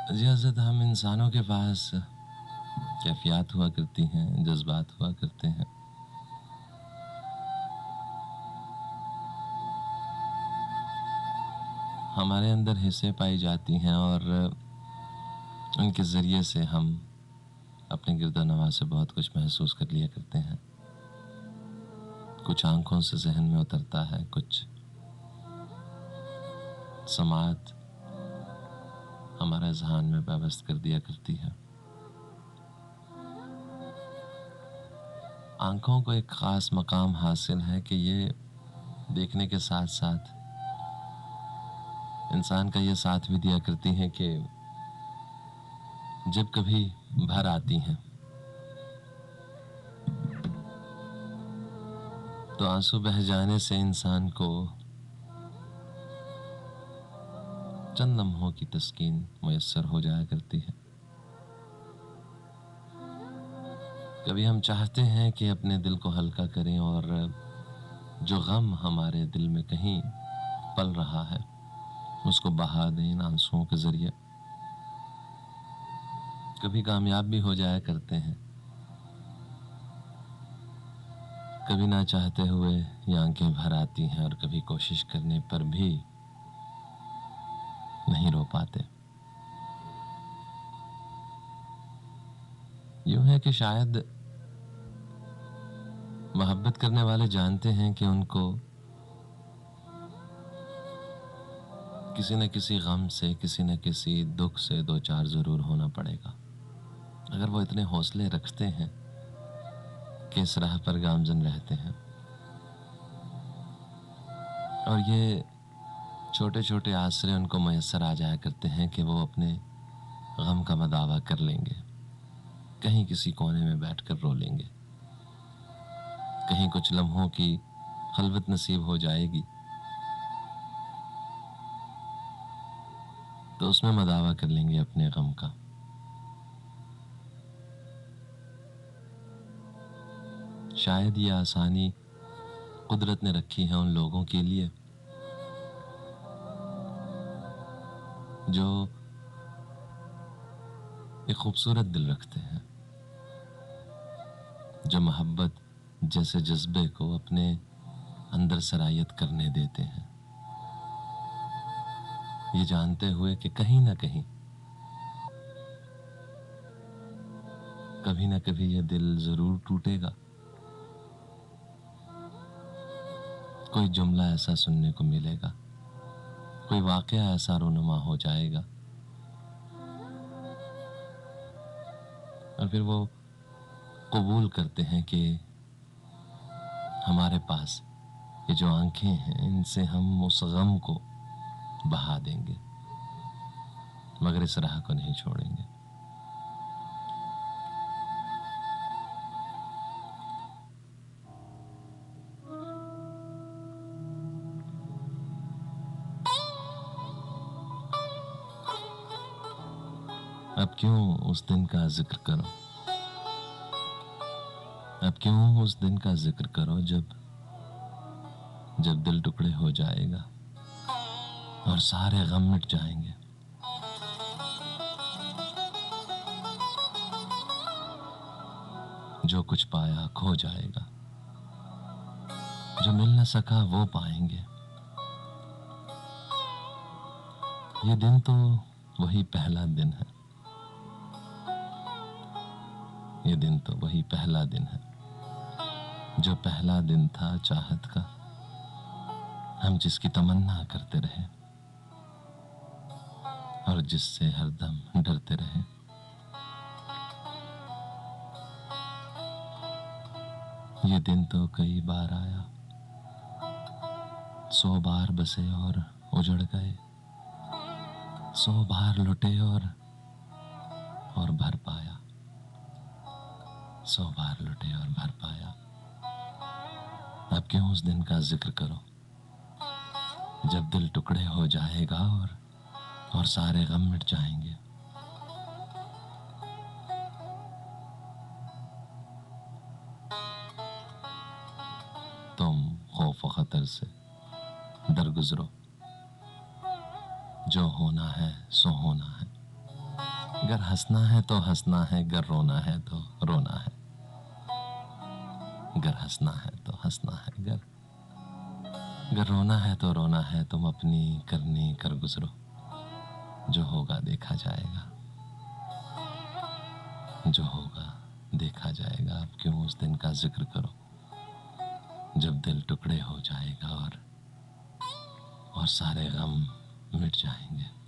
जी हज़रत, हम इंसानों के पास कैफ़ियत हुआ करती हैं, जज़्बात हुआ करते हैं। हमारे अंदर हिस्से पाई जाती हैं और उनके ज़रिए से हम अपने गिरदोनवा से बहुत कुछ महसूस कर लिया करते हैं। कुछ आँखों से ज़हन में उतरता है, कुछ समात हमारे ज़हन में पेवस्त कर दिया करती है। आँखों को एक ख़ास मकाम हासिल है कि ये देखने के साथ-साथ इंसान का ये साथ भी दिया करती हैं कि जब कभी भर आती हैं, तो आँसू बह जाने से इंसान को चंद लम्हों की तस्कीन मुयस्सर हो जाया करती है। कभी हम चाहते हैं कि अपने दिल को हल्का करें और जो गम हमारे दिल में कहीं पल रहा है, उसको बहा दें इन आंसुओं के ज़रिए। कभी कामयाब भी हो जाया करते हैं, कभी ना चाहते हुए ये आंखें भर आती हैं और कभी कोशिश करने पर भी नहीं रो पाते। यूं है कि शायद मोहब्बत करने वाले जानते हैं कि उनको किसी न किसी गम से, किसी न किसी दुख से दो चार ज़रूर होना पड़ेगा। अगर वो इतने हौसले रखते हैं कि इस राह पर गामज़न रहते हैं और ये छोटे-छोटे आसरे उनको मयस्सर आ जाया करते हैं कि वो अपने गम का मदावा कर लेंगे। कहीं किसी कोने में बैठकर रो लेंगे, कहीं कुछ लम्हों की खलवत नसीब हो जाएगी, तो उसमें मदावा कर लेंगे अपने गम का। शायद ये आसानी कुदरत ने रखी है उन लोगों के लिए जो एक खूबसूरत दिल रखते हैं, जो मोहब्बत जैसे जज्बे को अपने अंदर सरायत करने देते हैं, ये जानते हुए कि कहीं ना कहीं कभी ना कभी ये दिल जरूर टूटेगा। कोई जुमला ऐसा सुनने को मिलेगा, कोई वाकया ऐसा रोनुमा हो जाएगा और फिर वो कबूल करते हैं कि हमारे पास ये जो आंखें हैं, इनसे हम उस गम को बहा देंगे, मगर इस राह को नहीं छोड़ेंगे। अब क्यों उस दिन का जिक्र करो, अब क्यों उस दिन का जिक्र करो जब जब दिल टुकड़े हो जाएगा और सारे गम मिट जाएंगे। जो कुछ पाया खो जाएगा, जो मिल न सका वो पाएंगे। ये दिन तो वही पहला दिन है, ये दिन तो वही पहला दिन है जो पहला दिन था चाहत का, हम जिसकी तमन्ना करते रहे और जिससे हरदम डरते रहे। ये दिन तो कई बार आया, 100 बार बसे और उजड़ गए, 100 बार लुटे और भर पाया, 100 बार लुटे और भर पाया। अब क्यों उस दिन का जिक्र करो जब दिल टुकड़े हो जाएगा और सारे गम मिट जाएंगे। तुम खौफ व खतर से दरगुजरो, जो होना है सो होना है। गर हंसना है तो हंसना है, गर रोना है तो रोना है। गर हंसना है तो हंसना है, गर रोना है तो रोना है। तुम अपनी करनी कर गुजरो, जो होगा देखा जाएगा। जो होगा देखा जाएगा। अब क्यों उस दिन का जिक्र करो जब दिल टुकड़े हो जाएगा और सारे गम मिट जाएंगे।